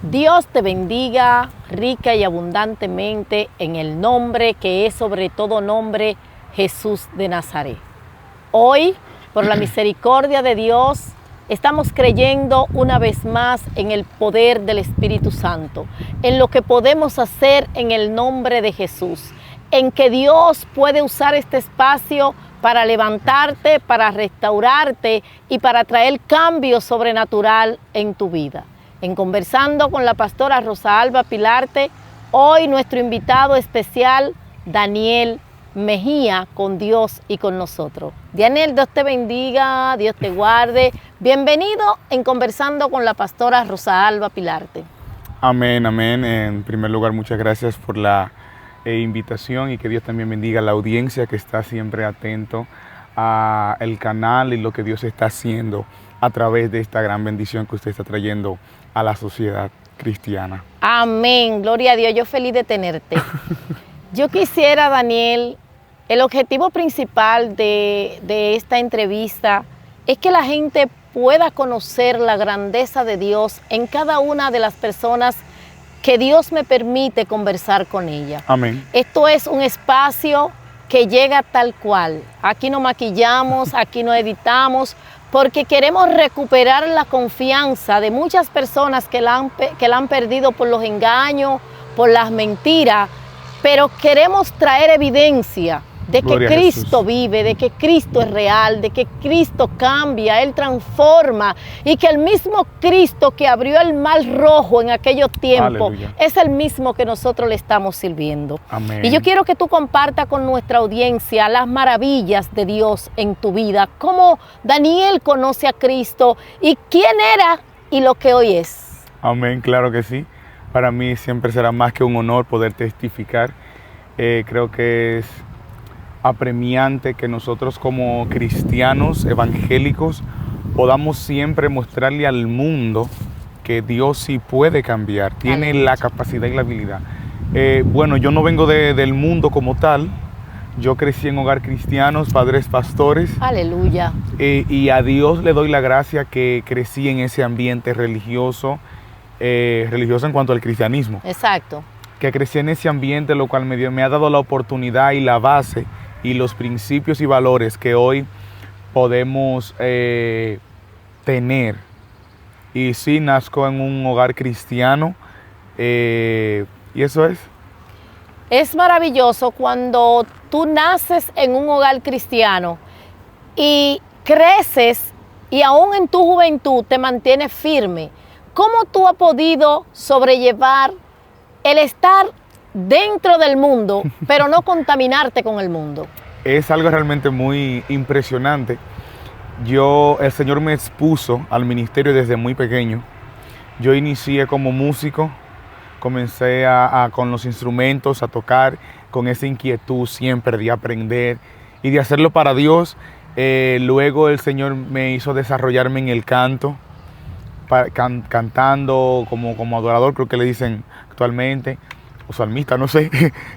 Dios te bendiga rica y abundantemente en el nombre que es sobre todo nombre, Jesús de Nazaret. Hoy, por la misericordia de Dios, estamos creyendo una vez más en el poder del Espíritu Santo, en lo que podemos hacer en el nombre de Jesús, en que Dios puede usar este espacio para levantarte, para restaurarte y para traer cambio sobrenatural en tu vida. En Conversando con la pastora Rosa Alba Pilarte, hoy nuestro invitado especial, Daniel Mejía, con Dios y con nosotros. Daniel, Dios te bendiga, Dios te guarde. Bienvenido en Conversando con la pastora Rosa Alba Pilarte. Amén, amén. En primer lugar, muchas gracias por la invitación y que Dios también bendiga a la audiencia que está siempre atento al canal y lo que Dios está haciendo a través de esta gran bendición que usted está trayendo a la sociedad cristiana. Amén, gloria a Dios, yo feliz de tenerte. Yo quisiera, Daniel, el objetivo principal de esta entrevista es que la gente pueda conocer la grandeza de Dios en cada una de las personas que Dios me permite conversar con ella. Amén. Esto es un espacio que llega tal cual. Aquí no maquillamos, aquí no editamos, porque queremos recuperar la confianza de muchas personas que la han perdido por los engaños, por las mentiras, pero queremos traer evidencia de que Cristo vive, de que Cristo es real, de que Cristo cambia, Él transforma y que el mismo Cristo que abrió el mar rojo en aquellos tiempos es el mismo que nosotros le estamos sirviendo. Amén. Y yo quiero que tú compartas con nuestra audiencia las maravillas de Dios en tu vida, cómo Daniel conoce a Cristo y quién era y lo que hoy es. Amén, claro que sí. Para mí siempre será más que un honor poder testificar. Creo que es apremiante que nosotros como cristianos evangélicos podamos siempre mostrarle al mundo que Dios sí puede cambiar, tiene la capacidad y la habilidad. Bueno, yo no vengo del mundo como tal, yo crecí en hogar cristianos, padres pastores. Aleluya. Y a Dios le doy la gracia que crecí en ese ambiente religioso, religioso en cuanto al cristianismo. Exacto. Que crecí en ese ambiente, lo cual me ha dado la oportunidad y la base y los principios y valores que hoy podemos tener. Y sí, nazco en un hogar cristiano y eso es. Es maravilloso cuando tú naces en un hogar cristiano y creces y aún en tu juventud te mantienes firme. ¿Cómo tú has podido sobrellevar el estar dentro del mundo, pero no contaminarte con el mundo? Es algo realmente muy impresionante. El Señor me expuso al ministerio desde muy pequeño. Yo inicié como músico, comencé con los instrumentos, a tocar, con esa inquietud siempre de aprender y de hacerlo para Dios. Luego el Señor me hizo desarrollarme en el canto, cantando como adorador, creo que le dicen actualmente, o salmista, no sé,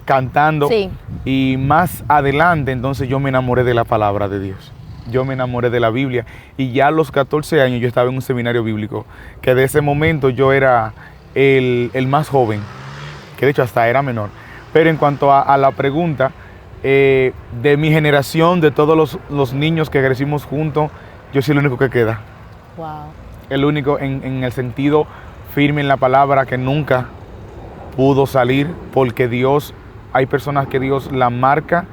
cantando. Sí. Y más adelante, entonces yo me enamoré de la palabra de Dios. Yo me enamoré de la Biblia. Y ya a los 14 años yo estaba en un seminario bíblico, que de ese momento yo era el más joven, que de hecho hasta era menor. Pero en cuanto a la pregunta, de mi generación, de todos los niños que crecimos juntos, yo soy el único que queda. Wow. El único en el sentido firme en la palabra, que nunca pudo salir, porque Dios, hay personas que Dios la marca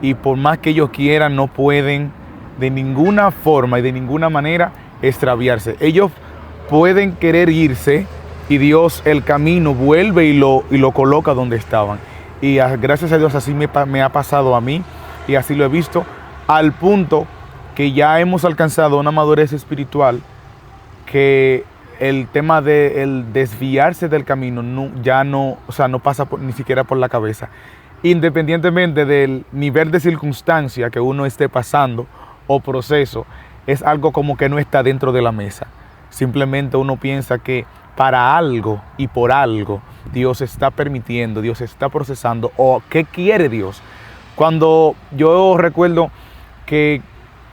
y por más que ellos quieran no pueden de ninguna forma y de ninguna manera extraviarse. Ellos pueden querer irse y Dios el camino vuelve y lo coloca donde estaban. Y gracias a Dios así me ha pasado a mí y así lo he visto, al punto que ya hemos alcanzado una madurez espiritual que el tema de el desviarse del camino no pasa ni siquiera por la cabeza. Independientemente del nivel de circunstancia que uno esté pasando o proceso, es algo como que no está dentro de la mesa. Simplemente uno piensa que para algo y por algo Dios está permitiendo, Dios está procesando, o qué quiere Dios. Cuando yo recuerdo que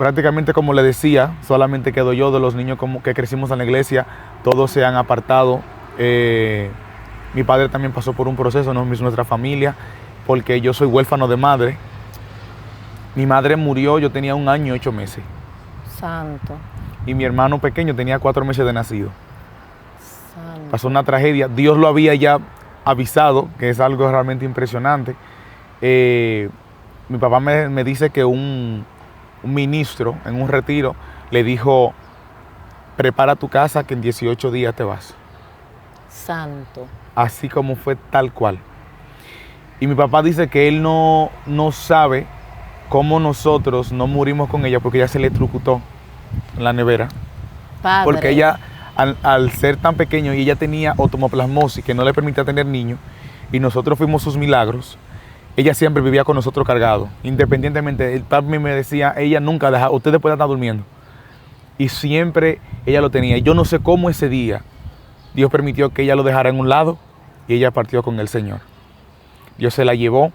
prácticamente, como le decía, solamente quedo yo de los niños como que crecimos en la iglesia, todos se han apartado Mi padre también pasó por un proceso, no es nuestra familia, porque yo soy huérfano de madre. Mi madre murió, yo tenía 1 año y 8 meses. Santo. Y mi hermano pequeño tenía 4 meses de nacido. Santo. Pasó una tragedia. Dios lo había ya avisado, que es algo realmente impresionante. Mi papá me dice que un ministro en un retiro le dijo: prepara tu casa que en 18 días te vas. Santo. Así como fue, tal cual. Y mi papá dice que él no sabe cómo nosotros no morimos con ella, porque ella se electrocutó en la nevera. Padre. Porque ella, al ser tan pequeño, y ella tenía otomoplasmosis, que no le permitía tener niños, y nosotros fuimos sus milagros, ella siempre vivía con nosotros cargado. Independientemente, el papi me decía, ella nunca deja, ustedes pueden estar durmiendo. Y siempre ella lo tenía. Y yo no sé cómo ese día Dios permitió que ella lo dejara en un lado y ella partió con el Señor. Dios se la llevó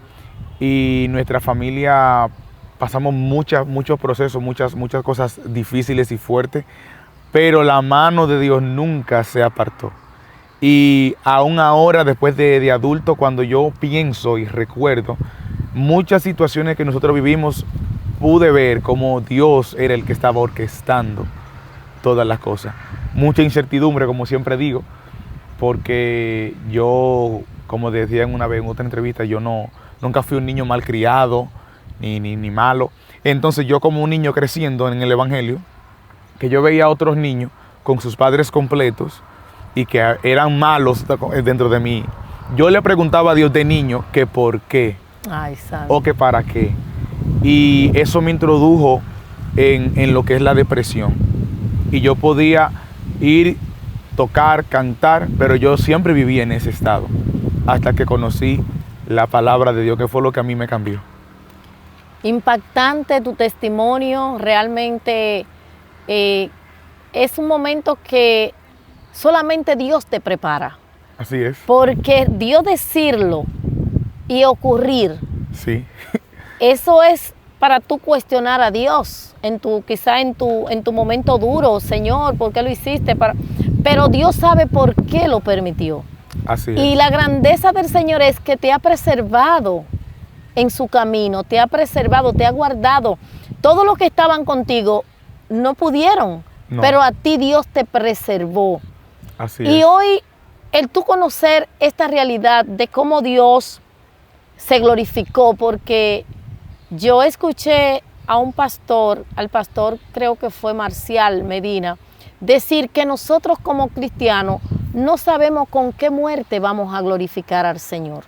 y nuestra familia pasamos muchos procesos, muchas cosas difíciles y fuertes, pero la mano de Dios nunca se apartó. Y aún ahora, después de adulto, cuando yo pienso y recuerdo muchas situaciones que nosotros vivimos, pude ver cómo Dios era el que estaba orquestando todas las cosas. Mucha incertidumbre, como siempre digo, porque yo, como decía una vez en otra entrevista, yo nunca fui un niño malcriado ni malo. Entonces yo, como un niño creciendo en el Evangelio, que yo veía a otros niños con sus padres completos y que eran malos dentro de mí, yo le preguntaba a Dios de niño que por qué. Ay, santo. O que para qué. Y eso me introdujo en lo que es la depresión. Y yo podía ir, tocar, cantar, pero yo siempre viví en ese estado, hasta que conocí la palabra de Dios, que fue lo que a mí me cambió. Impactante tu testimonio, realmente es un momento que solamente Dios te prepara. Así es. Porque Dios decirlo y ocurrir, Sí. eso es para tú cuestionar a Dios, quizá en tu momento duro, Señor, ¿por qué lo hiciste? Pero Dios sabe por qué lo permitió. Así es. Y la grandeza del Señor es que te ha preservado en su camino, te ha preservado, te ha guardado. Todos los que estaban contigo no pudieron, No. pero a ti Dios te preservó. Así Y es. hoy, el tú conocer esta realidad de cómo Dios se glorificó, porque yo escuché a un pastor, al pastor creo que fue Marcial Medina, decir que nosotros como cristianos no sabemos con qué muerte vamos a glorificar al Señor.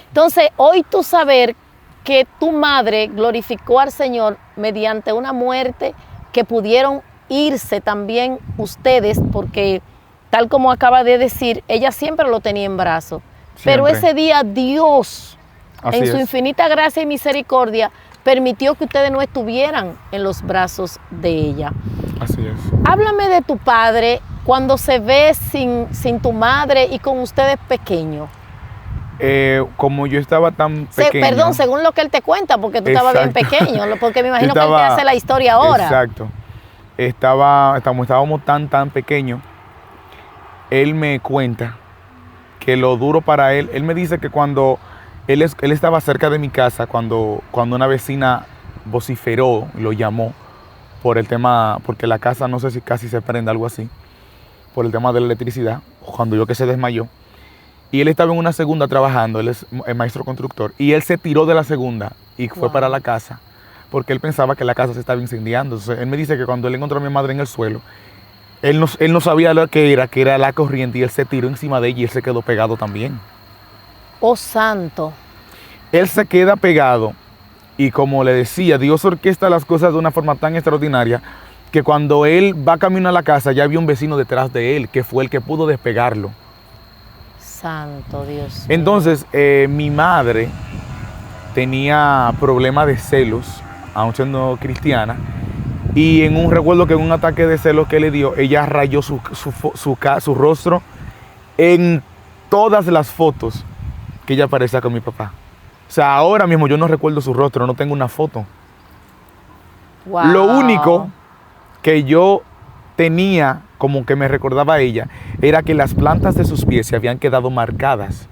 Entonces, hoy tú saber que tu madre glorificó al Señor mediante una muerte que pudieron irse también ustedes, porque tal como acaba de decir, ella siempre lo tenía en brazos. Pero Siempre. ese día Dios, Así en su es. infinita gracia y misericordia, permitió que ustedes no estuvieran en los brazos de ella. Así es. Háblame de tu padre cuando se ve sin tu madre y con ustedes pequeños. Como yo estaba tan pequeño. Perdón, según lo que él te cuenta, porque tú estabas bien Exacto. pequeño, porque me imagino que él te Estaba- hace la historia ahora. Exacto. Estábamos tan pequeños. Él me cuenta que lo duro para él me dice que cuando él estaba cerca de mi casa, cuando una vecina vociferó, lo llamó por el tema, porque la casa no sé si casi se prende, algo así, por el tema de la electricidad, cuando yo que se desmayó. Y él estaba en una segunda trabajando, él es maestro constructor, y él se tiró de la segunda y fue Wow. para la casa, porque él pensaba que la casa se estaba incendiando. Entonces, él me dice que cuando él encontró a mi madre en el suelo, él no sabía lo que era la corriente, y él se tiró encima de ella y él se quedó pegado también. Oh, santo. Él se queda pegado y, como le decía, Dios orquesta las cosas de una forma tan extraordinaria que cuando él va camino a la casa ya había un vecino detrás de él que fue el que pudo despegarlo. Santo Dios. Entonces, mi madre tenía problemas de celos, aun siendo cristiana, y en un recuerdo que en un ataque de celos que le dio, ella rayó su rostro en todas las fotos que ella aparecía con mi papá. O sea, ahora mismo yo no recuerdo su rostro, no tengo una foto. Wow. Lo único que yo tenía como que me recordaba a ella era que las plantas de sus pies se habían quedado marcadas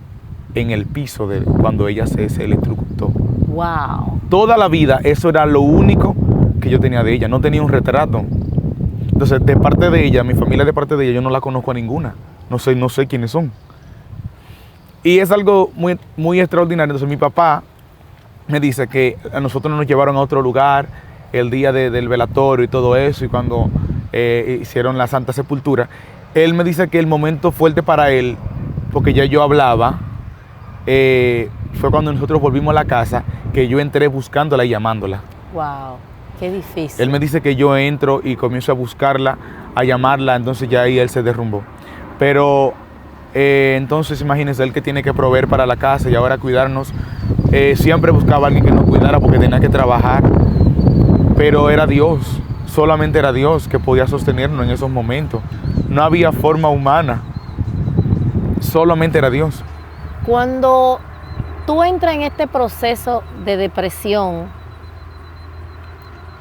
en el piso cuando ella se electrocutó. Wow. Toda la vida eso era lo único que yo tenía de ella, no tenía un retrato. Entonces, de parte de ella, mi familia de parte de ella, yo no la conozco a ninguna, no sé quiénes son. Y es algo muy, muy extraordinario. Entonces mi papá me dice que a nosotros nos llevaron a otro lugar el día del velatorio y todo eso, y cuando hicieron la Santa Sepultura, él me dice que el momento fuerte para él, porque ya yo hablaba, fue cuando nosotros volvimos a la casa, que yo entré buscándola y llamándola. Wow, qué difícil. Él me dice que yo entro y comienzo a buscarla, a llamarla, entonces ya ahí él se derrumbó. Pero entonces imagínense, él que tiene que proveer para la casa y ahora cuidarnos, siempre buscaba a alguien que nos cuidara porque tenía que trabajar, pero era Dios, solamente era Dios que podía sostenernos en esos momentos. No había forma humana, solamente era Dios. Cuando tú entras en este proceso de depresión,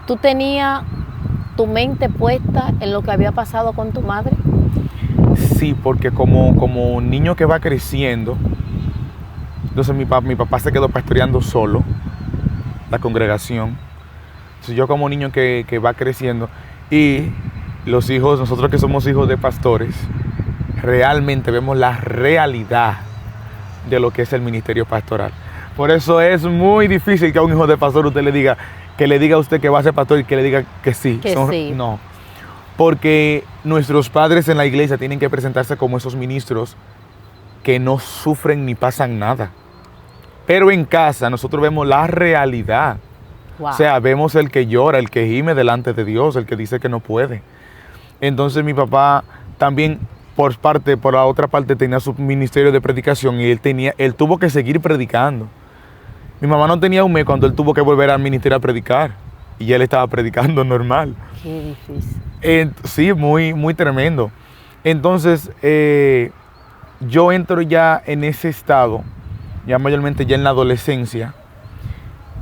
¿tú tenías tu mente puesta en lo que había pasado con tu madre? Sí, porque como niño que va creciendo, entonces mi papá se quedó pastoreando solo la congregación. Entonces yo como niño que va creciendo, y los hijos, nosotros que somos hijos de pastores, realmente vemos la realidad de lo que es el ministerio pastoral. Por eso es muy difícil que a un hijo de pastor usted le diga a usted que va a ser pastor y que le diga que sí. Sí. No, porque nuestros padres en la iglesia tienen que presentarse como esos ministros que no sufren ni pasan nada. Pero en casa nosotros vemos la realidad. Wow. O sea, vemos el que llora, el que gime delante de Dios, el que dice que no puede. Entonces mi papá también, por la otra parte, tenía su ministerio de predicación y él tuvo que seguir predicando. Mi mamá no tenía un mes cuando él tuvo que volver al ministerio a predicar y él estaba predicando normal. Qué difícil. Sí, muy, muy tremendo. Entonces, yo entro ya en ese estado, ya mayormente ya en la adolescencia.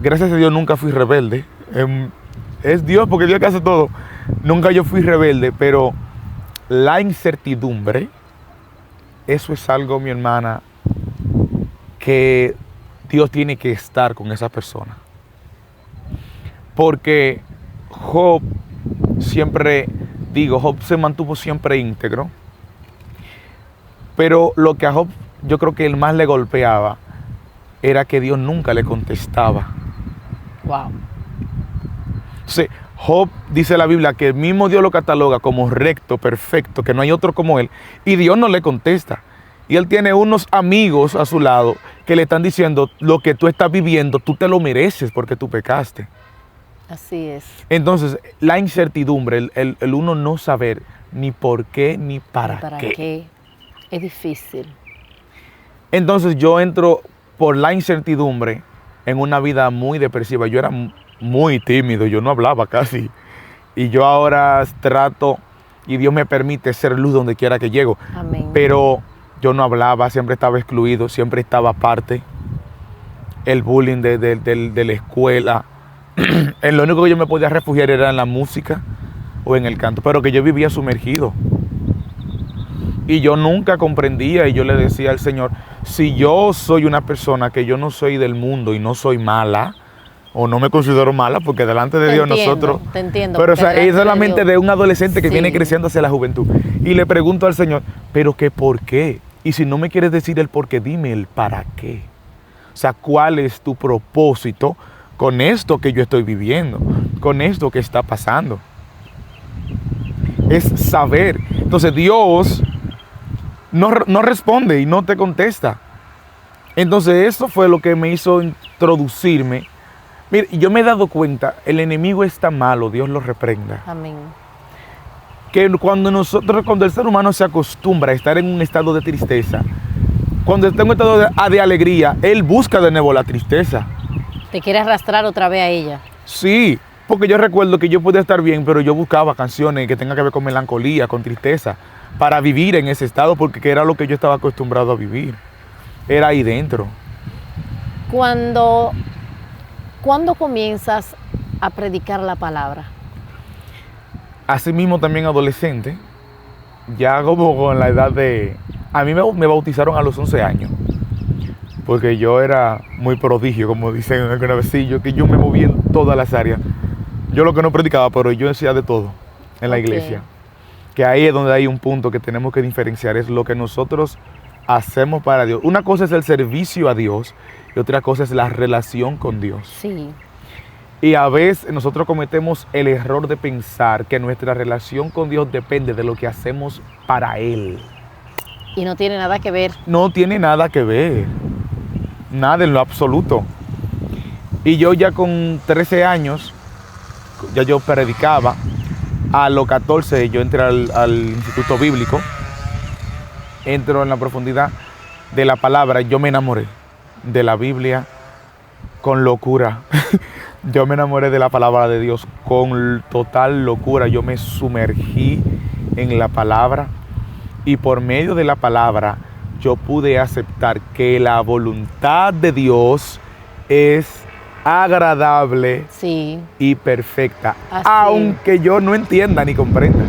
Gracias a Dios nunca fui rebelde. Es Dios, porque Dios que hace todo. Nunca yo fui rebelde, pero la incertidumbre, eso es algo, mi hermana, que Dios tiene que estar con esa persona. Porque Job se mantuvo siempre íntegro, pero lo que a Job yo creo que el más le golpeaba era que Dios nunca le contestaba. Wow. Entonces, Job, dice la Biblia, que el mismo Dios lo cataloga como recto, perfecto, que no hay otro como él, y Dios no le contesta. Y él tiene unos amigos a su lado que le están diciendo: lo que tú estás viviendo, tú te lo mereces porque tú pecaste. Así es. Entonces, la incertidumbre, el uno no saber ni por qué ni para qué. Es difícil. Entonces yo entro por la incertidumbre en una vida muy depresiva. Yo era muy tímido, yo no hablaba casi. Y yo ahora trato, y Dios me permite ser luz donde quiera que llego. Amén. Pero yo no hablaba, siempre estaba excluido, siempre estaba aparte. El bullying de la escuela. En lo único que yo me podía refugiar era en la música o en el canto, pero que yo vivía sumergido. Y yo nunca comprendía, y yo le decía al Señor: si yo soy una persona que yo no soy del mundo y no soy mala, o no me considero mala, porque delante de Dios nosotros... Te entiendo. Pero o sea, es la mente de un adolescente que viene creciendo hacia la juventud. Y le pregunto al Señor: ¿pero qué por qué? Y si no me quieres decir el por qué, dime el para qué. O sea, ¿cuál es tu propósito con esto que yo estoy viviendo? Con esto que está pasando. Es saber. Entonces Dios no responde y no te contesta. Entonces eso fue lo que me hizo introducirme. Mire, yo me he dado cuenta, el enemigo está malo, Dios lo reprenda. Amén. Que cuando el ser humano se acostumbra a estar en un estado de tristeza, cuando está en un estado de alegría, él busca de nuevo la tristeza. Te quiere arrastrar otra vez a ella. Sí, porque yo recuerdo que yo podía estar bien, pero yo buscaba canciones que tengan que ver con melancolía, con tristeza, para vivir en ese estado, porque era lo que yo estaba acostumbrado a vivir. Era ahí dentro. ¿Cuándo comienzas a predicar la palabra? Así mismo también adolescente, ya como con la edad de... A mí me bautizaron a los 11 años, porque yo era muy prodigio, como dicen alguna vez, sí, que yo me moví en todas las áreas. Yo lo que no predicaba, pero yo decía de todo en la iglesia. Que ahí es donde hay un punto que tenemos que diferenciar, es lo que nosotros hacemos para Dios. Una cosa es el servicio a Dios y otra cosa es la relación con Dios. Sí. Y a veces nosotros cometemos el error de pensar que nuestra relación con Dios depende de lo que hacemos para Él. Y no tiene nada que ver. No tiene nada que ver. Nada en lo absoluto. Y yo ya con 13 años, ya yo predicaba. A los 14 yo entré al Instituto Bíblico. Entro en la profundidad de la palabra. Yo me enamoré de la Biblia con locura. Yo me enamoré de la palabra de Dios con total locura. Yo me sumergí en la palabra y por medio de la palabra yo pude aceptar que la voluntad de Dios es agradable, sí, y perfecta, así aunque yo no entienda ni comprenda.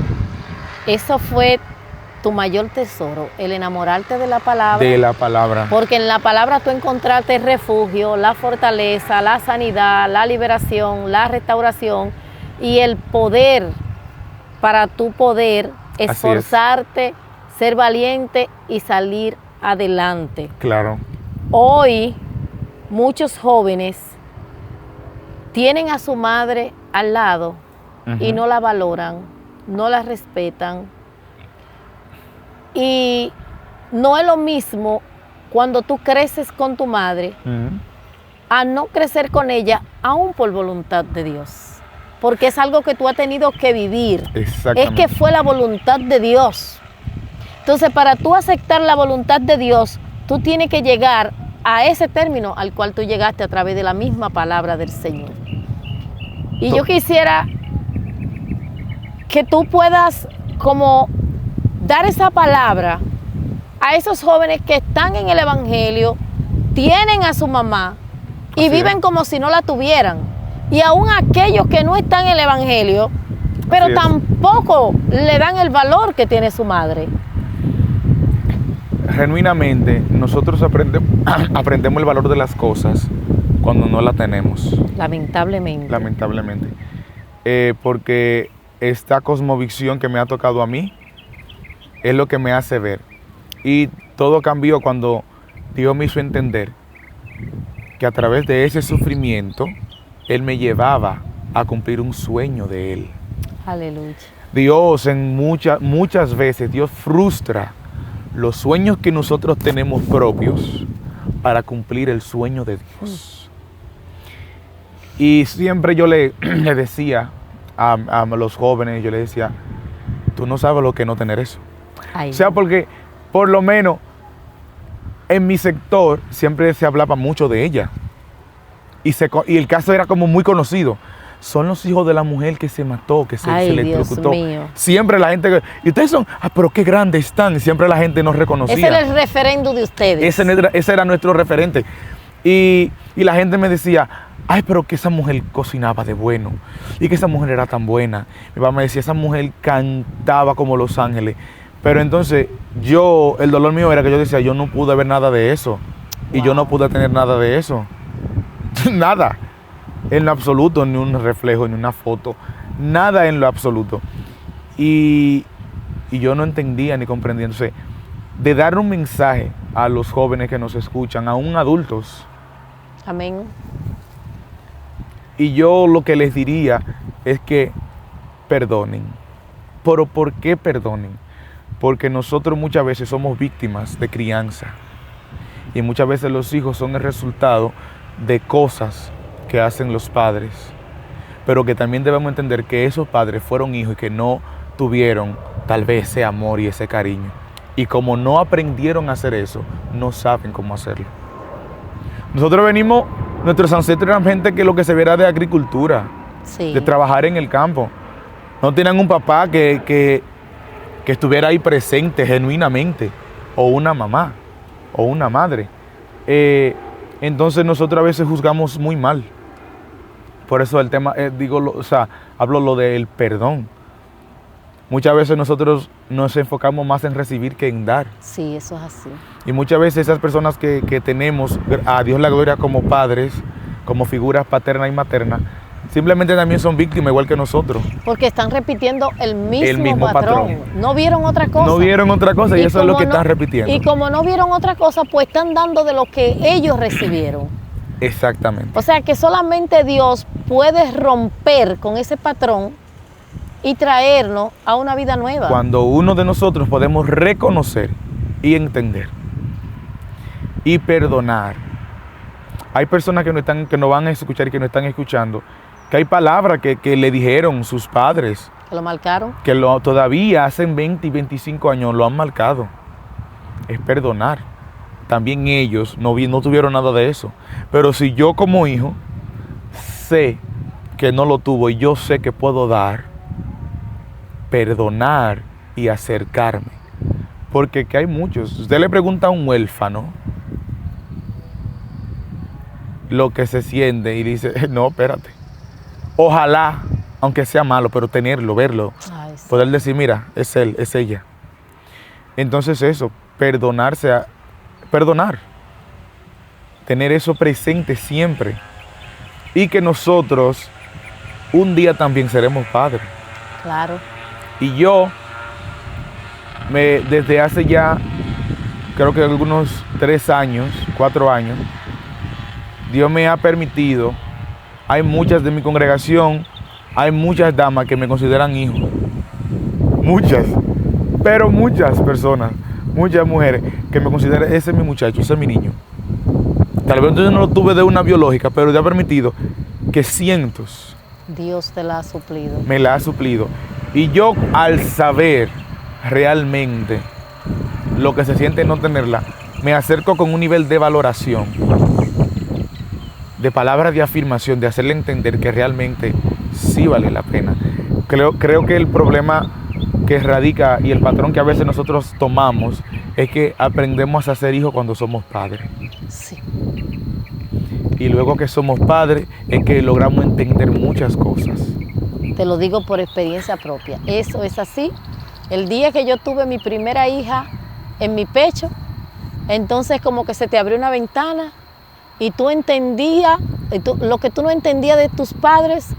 Eso fue tu mayor tesoro, el enamorarte de la palabra. De la palabra. Porque en la palabra tú encontraste el refugio, la fortaleza, la sanidad, la liberación, la restauración y el poder para tu poder esforzarte, ser valiente y salir adelante. Claro. Hoy muchos jóvenes tienen a su madre al lado y no la valoran, no la respetan. Y no es lo mismo cuando tú creces con tu madre a no crecer con ella, aún por voluntad de Dios. Porque es algo que tú has tenido que vivir. Es que fue la voluntad de Dios. Entonces, para tú aceptar la voluntad de Dios, tú tienes que llegar a ese término al cual tú llegaste a través de la misma palabra del Señor. Y yo quisiera que tú puedas como dar esa palabra a esos jóvenes que están en el Evangelio, tienen a su mamá y viven como si no la tuvieran. Y aún aquellos que no están en el Evangelio, pero tampoco le dan el valor que tiene su madre. Genuinamente, nosotros aprendemos el valor de las cosas cuando no la tenemos. Lamentablemente. Lamentablemente. Porque esta cosmovisión que me ha tocado a mí es lo que me hace ver. Y todo cambió cuando Dios me hizo entender que a través de ese sufrimiento, Él me llevaba a cumplir un sueño de Él. Aleluya. Dios muchas veces, Dios frustra los sueños que nosotros tenemos propios para cumplir el sueño de Dios. Y siempre yo le decía a los jóvenes, yo les decía, tú no sabes lo que es no tener eso. Ay. O sea, porque por lo menos en mi sector siempre se hablaba mucho de ella. Y el caso era como muy conocido. Son los hijos de la mujer que se mató, que se electrocutó. Dios mío. Siempre la gente... Y ustedes son... pero qué grandes están. Siempre la gente nos reconocía. Ese era el referendo de ustedes. Ese era nuestro referente. Y la gente me decía, ay, pero que esa mujer cocinaba de bueno. Y que esa mujer era tan buena. Mi papá me decía, esa mujer cantaba como los ángeles. Pero entonces el dolor mío era que yo decía, yo no pude ver nada de eso. Y yo no pude tener nada de eso. Nada. En lo absoluto, ni un reflejo, ni una foto. Nada en lo absoluto. Y yo no entendía ni comprendía. Entonces, de dar un mensaje a los jóvenes que nos escuchan, aún adultos. Amén. Y yo lo que les diría es que perdonen. ¿Pero por qué perdonen? Porque nosotros muchas veces somos víctimas de crianza. Y muchas veces los hijos son el resultado de cosas que hacen los padres. Pero que también debemos entender que esos padres fueron hijos y que no tuvieron tal vez ese amor y ese cariño. Y como no aprendieron a hacer eso, no saben cómo hacerlo. Nosotros venimos, nuestros ancestros eran gente que lo que se viera de agricultura, de trabajar en el campo. No tenían un papá que estuviera ahí presente genuinamente, o una mamá, o una madre. Entonces nosotros a veces juzgamos muy mal. Por eso el tema, hablo lo del perdón. Muchas veces nosotros nos enfocamos más en recibir que en dar. Sí, eso es así. Y muchas veces esas personas que tenemos, a Dios la gloria, como padres, como figuras paterna y materna, simplemente también son víctimas igual que nosotros. Porque están repitiendo el mismo patrón. No vieron otra cosa. No vieron otra cosa y eso es lo que no, están repitiendo. Y como no vieron otra cosa, pues están dando de lo que ellos recibieron. Exactamente. O sea que solamente Dios puede romper con ese patrón y traernos a una vida nueva. Cuando uno de nosotros podemos reconocer y entender y perdonar. Hay personas que no van a escuchar y que no están escuchando, que hay palabras que le dijeron sus padres. ¿Que lo marcaron? Que todavía hace 20 y 25 años lo han marcado. Es perdonar. También ellos no tuvieron nada de eso. Pero si yo como hijo sé que no lo tuvo y yo sé que puedo dar, perdonar y acercarme. Porque que hay muchos. Usted le pregunta a un huérfano lo que se siente y dice, no, espérate. Ojalá, aunque sea malo, pero tenerlo, verlo. Ay, sí. Poder decir, mira, es él, es ella. Entonces eso, perdonar. Tener eso presente siempre. Y que nosotros un día también seremos padres. Claro. Y yo, desde hace ya, creo que algunos 3 años, 4 años, Dios me ha permitido, hay muchas de mi congregación, hay muchas damas que me consideran hijo. Muchas, pero muchas personas, muchas mujeres que me consideran, ese es mi muchacho, ese es mi niño. Tal vez yo no lo tuve de una biológica, pero Dios ha permitido que cientos. Dios te la ha suplido. Me la ha suplido. Y yo, al saber realmente lo que se siente no tenerla, me acerco con un nivel de valoración, de palabras de afirmación, de hacerle entender que realmente sí vale la pena. Creo que el problema que radica y el patrón que a veces nosotros tomamos es que aprendemos a ser hijos cuando somos padres. Sí. Y luego que somos padres es que logramos entender muchas cosas. Te lo digo por experiencia propia. Eso es así. El día que yo tuve mi primera hija en mi pecho, entonces como que se te abrió una ventana y tú entendías, lo que tú no entendías de tus padres,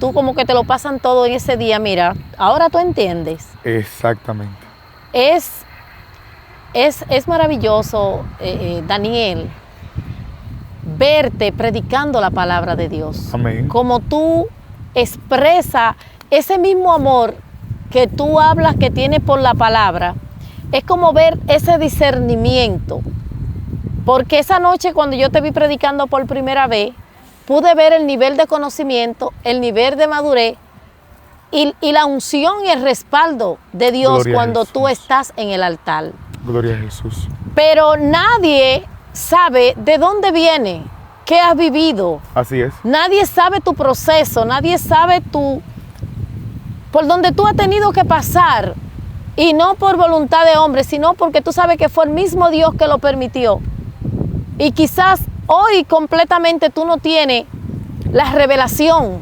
tú como que te lo pasan todo en ese día. Mira, ahora tú entiendes. Exactamente. Es maravilloso, Daniel, verte predicando la palabra de Dios. Amén. Como tú expresas ese mismo amor que tú hablas que tienes por la palabra, es como ver ese discernimiento. Porque esa noche cuando yo te vi predicando por primera vez, pude ver el nivel de conocimiento, el nivel de madurez y la unción y el respaldo de Dios Gloria cuando tú estás en el altar. Gloria a Jesús. Pero nadie sabe de dónde viene, qué has vivido. Así es. Nadie sabe tu proceso, nadie sabe por donde tú has tenido que pasar. Y no por voluntad de hombre, sino porque tú sabes que fue el mismo Dios que lo permitió. Y quizás hoy completamente tú no tienes la revelación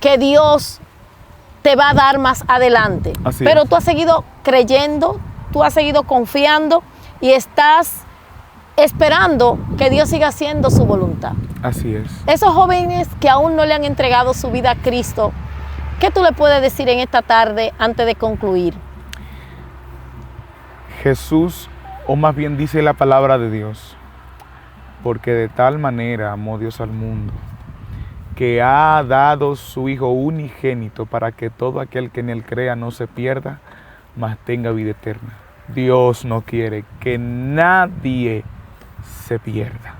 que Dios te va a dar más adelante. Así Pero es. tú has seguido creyendo, tú has seguido confiando y estás esperando que Dios siga haciendo su voluntad. Así es. Esos jóvenes que aún no le han entregado su vida a Cristo, ¿qué tú le puedes decir en esta tarde antes de concluir? Jesús, o más bien dice la palabra de Dios, porque de tal manera amó Dios al mundo, que ha dado su Hijo unigénito para que todo aquel que en él crea no se pierda, mas tenga vida eterna. Dios no quiere que nadie se pierda.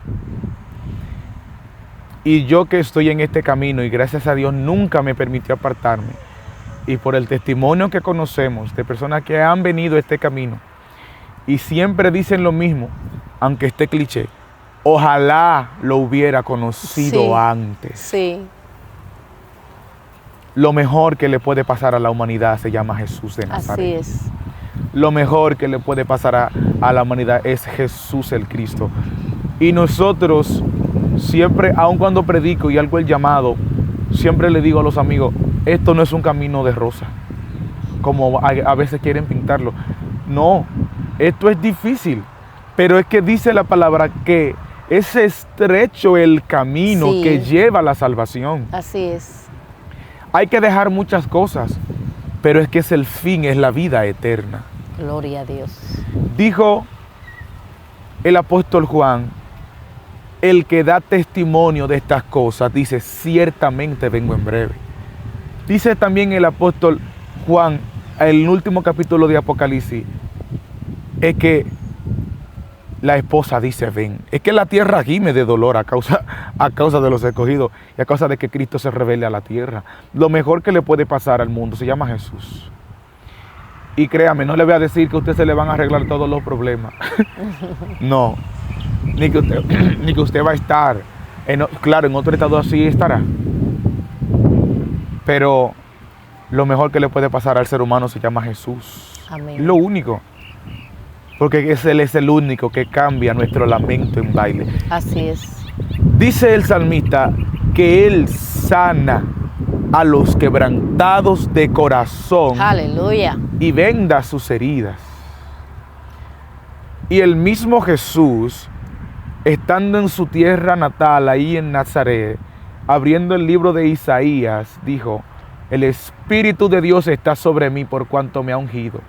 Y yo que estoy en este camino, y gracias a Dios nunca me permitió apartarme, y por el testimonio que conocemos de personas que han venido a este camino, y siempre dicen lo mismo, aunque esté cliché, ojalá lo hubiera conocido antes. Sí. Lo mejor que le puede pasar a la humanidad se llama Jesús de Nazaret. Así es. Lo mejor que le puede pasar a la humanidad es Jesús el Cristo. Y nosotros siempre, aun cuando predico y algo el llamado, siempre le digo a los amigos, esto no es un camino de rosa. como a veces quieren pintarlo. No, esto es difícil, pero es que dice la palabra que es estrecho el camino Sí. que lleva a la salvación. Así es. Hay que dejar muchas cosas, pero es que es el fin, es la vida eterna. Gloria a Dios. Dijo el apóstol Juan, el que da testimonio de estas cosas, dice, ciertamente vengo en breve. Dice también el apóstol Juan, el último capítulo de Apocalipsis, es que la esposa dice, ven. Es que la tierra gime de dolor a causa de los escogidos y a causa de que Cristo se revele a la tierra. Lo mejor que le puede pasar al mundo se llama Jesús. Y créame, no le voy a decir que a usted se le van a arreglar todos los problemas. No. Ni que usted va a estar. Claro, en otro estado así estará. Pero lo mejor que le puede pasar al ser humano se llama Jesús. Amén. Lo único. Porque Él es el único que cambia nuestro lamento en baile. Así es. Dice el salmista que Él sana a los quebrantados de corazón Aleluya. y venda sus heridas. Y el mismo Jesús, estando en su tierra natal, ahí en Nazaret, abriendo el libro de Isaías, dijo, el Espíritu de Dios está sobre mí por cuanto me ha ungido,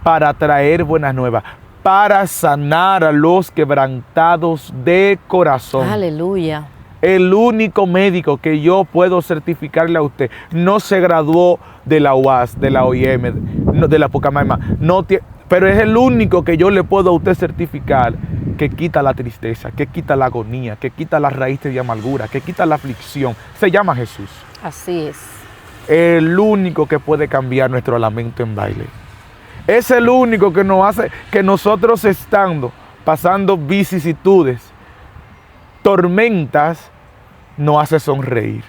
para traer buenas nuevas, para sanar a los quebrantados de corazón. Aleluya. El único médico que yo puedo certificarle a usted no se graduó de la UAS, de la OIM, no, de la Pucamaima, pero es el único que yo le puedo a usted certificar que quita la tristeza, que quita la agonía, que quita las raíces de amargura, que quita la aflicción. Se llama Jesús. Así es. El único que puede cambiar nuestro lamento en baile. Es el único que nos hace que nosotros estando pasando vicisitudes, tormentas, nos hace sonreír.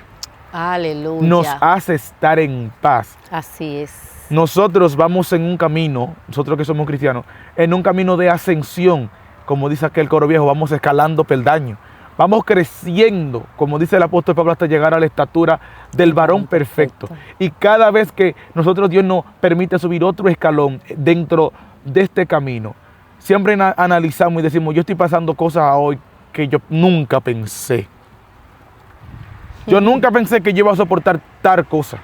Aleluya. Nos hace estar en paz. Así es. Nosotros vamos en un camino, nosotros que somos cristianos, en un camino de ascensión, como dice aquel coro viejo, vamos escalando peldaños. Vamos creciendo, como dice el apóstol Pablo, hasta llegar a la estatura del varón perfecto. Y cada vez que nosotros Dios nos permite subir otro escalón dentro de este camino, siempre analizamos y decimos, yo estoy pasando cosas hoy que yo nunca pensé. Yo nunca pensé que yo iba a soportar tal cosa.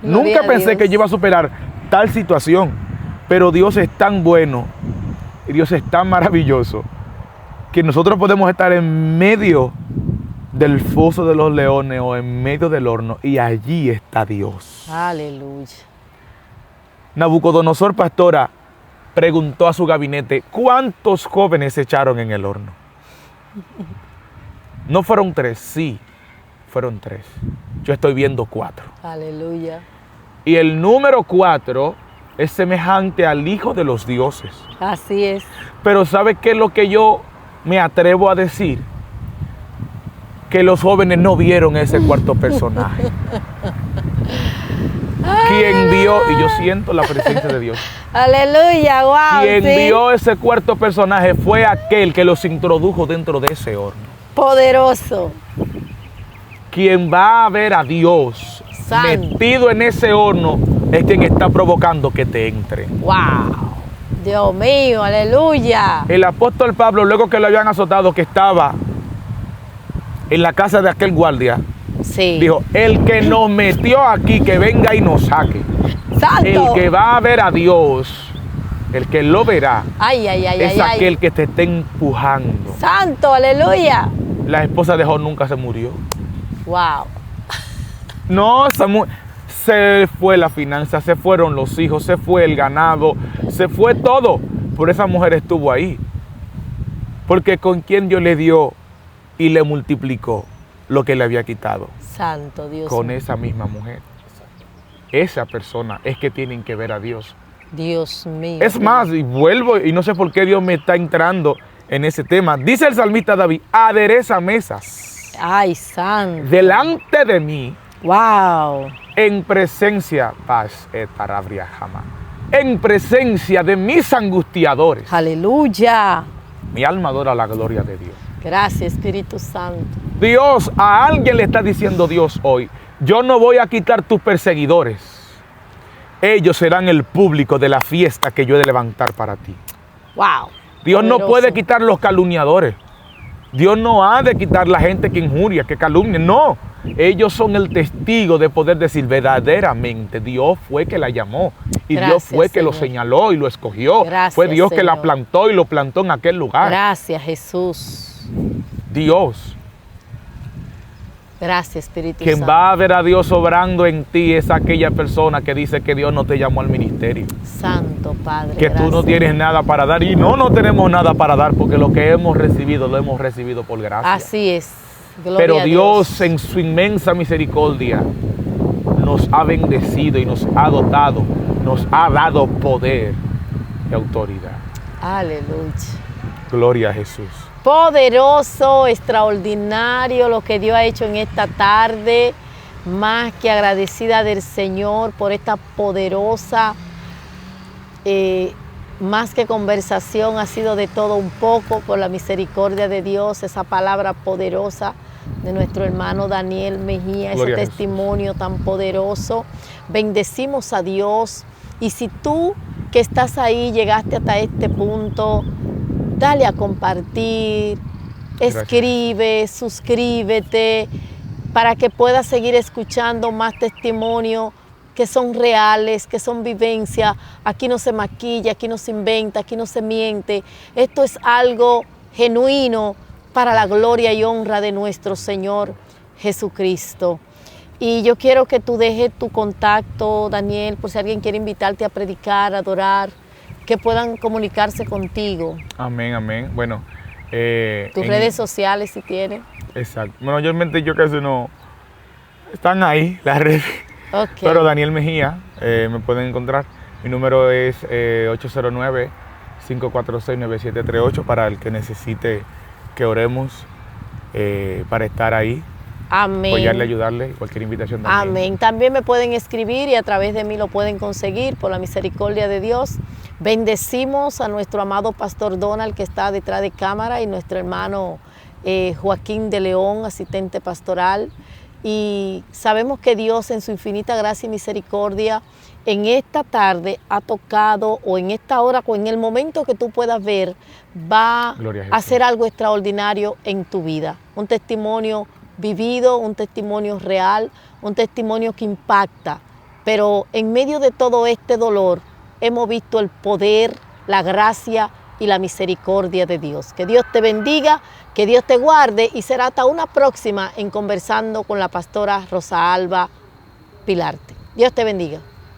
Gloria Nunca a pensé Dios. que yo iba a superar tal situación. Pero Dios es tan bueno y Dios es tan maravilloso que nosotros podemos estar en medio del foso de los leones o en medio del horno y allí está Dios. Aleluya. Nabucodonosor, pastora, preguntó a su gabinete, ¿cuántos jóvenes se echaron en el horno? No fueron 3, sí, fueron 3. Yo estoy viendo 4. Aleluya. Y el número 4 es semejante al Hijo de los dioses. Así es. Pero ¿sabe qué es lo que yo me atrevo a decir? Que los jóvenes no vieron ese cuarto personaje. Quien vio, y yo siento la presencia de Dios, Aleluya, wow. quien sí. vio ese cuarto personaje fue aquel que los introdujo dentro de ese horno. Poderoso. Quien va a ver a Dios Santo. metido en ese horno es quien está provocando que te entre. Wow. Dios mío, aleluya. El apóstol Pablo, luego que lo habían azotado, que estaba en la casa de aquel guardia, Sí. dijo, el que nos metió aquí, que venga y nos saque. Santo. El que va a ver a Dios, el que lo verá, Ay, ay, ay, es ay, aquel ay. que te está empujando. Santo, aleluya. La esposa de Job nunca se murió. Wow. No, se fue la finanza, se fueron los hijos, se fue el ganado, se fue todo. Pero esa mujer estuvo ahí. Porque con quien Dios le dio y le multiplicó lo que le había quitado. Santo Dios. Con mío. esa misma mujer. Esa persona es que tienen que ver a Dios. Dios mío. Es más, y vuelvo, y no sé por qué Dios me está entrando en ese tema. Dice el salmista David, adereza mesas Ay, santo. delante de mí, Wow. en presencia, paz etarabria jamás, en presencia de mis angustiadores. Aleluya. Mi alma adora la gloria de Dios. Gracias, Espíritu Santo. Dios, a alguien le está diciendo Dios hoy, yo no voy a quitar tus perseguidores, ellos serán el público de la fiesta que yo he de levantar para ti. Wow. Dios no Poderoso. puede quitar los calumniadores. Dios no ha de quitar la gente que injuria, que calumnia. No, ellos son el testigo de poder decir verdaderamente Dios fue que la llamó. Y Gracias, Dios fue que lo Señor. señaló y lo escogió. Gracias, Fue Dios que la Señor. plantó y lo plantó en aquel lugar. Gracias, Jesús. Dios. Gracias, Espíritu Quien Santo. va a ver a Dios obrando en ti es aquella persona que dice que Dios no te llamó al ministerio. Santo Padre. Que tú no gracias. tienes nada para dar. Y no tenemos nada para dar porque lo que hemos recibido lo hemos recibido por gracia. Así es. Gloria Pero a Dios en su inmensa misericordia nos ha bendecido y nos ha dotado, nos ha dado poder y autoridad. Aleluya. Gloria a Jesús. Poderoso, extraordinario lo que Dios ha hecho en esta tarde. Más que agradecida del Señor por esta poderosa, más que conversación, ha sido de todo un poco por la misericordia de Dios, esa palabra poderosa de nuestro hermano Daniel Mejía, Gloria a ese Jesús. testimonio tan poderoso. Bendecimos a Dios. Y si tú que estás ahí llegaste hasta este punto, dale a compartir, Gracias. escribe, suscríbete, para que puedas seguir escuchando más testimonios que son reales, que son vivencias. Aquí no se maquilla, aquí no se inventa, aquí no se miente. Esto es algo genuino para la gloria y honra de nuestro Señor Jesucristo. Y yo quiero que tú dejes tu contacto, Daniel, por si alguien quiere invitarte a predicar, a adorar, que puedan comunicarse contigo. Amén, amén. Bueno, Tus redes sociales, si tienes. Exacto. Bueno, mayormente yo casi no... Están ahí las redes. Ok. Pero Daniel Mejía, me pueden encontrar. Mi número es 809-546-9738 para el que necesite que oremos para estar ahí, Amén. apoyarle, ayudarle, cualquier invitación también. Amén. También me pueden escribir y a través de mí lo pueden conseguir por la misericordia de Dios. Bendecimos a nuestro amado pastor Donald que está detrás de cámara y nuestro hermano Joaquín de León, asistente pastoral. Y sabemos que Dios en su infinita gracia y misericordia en esta tarde ha tocado, o en esta hora, o en el momento que tú puedas ver, va Gloria a a Jesús. hacer algo extraordinario en tu vida. Un testimonio vivido, un testimonio real, un testimonio que impacta. Pero en medio de todo este dolor hemos visto el poder, la gracia y la misericordia de Dios. Que Dios te bendiga, que Dios te guarde y será hasta una próxima en Conversando con la pastora Rosa Alba Pilarte. Dios te bendiga.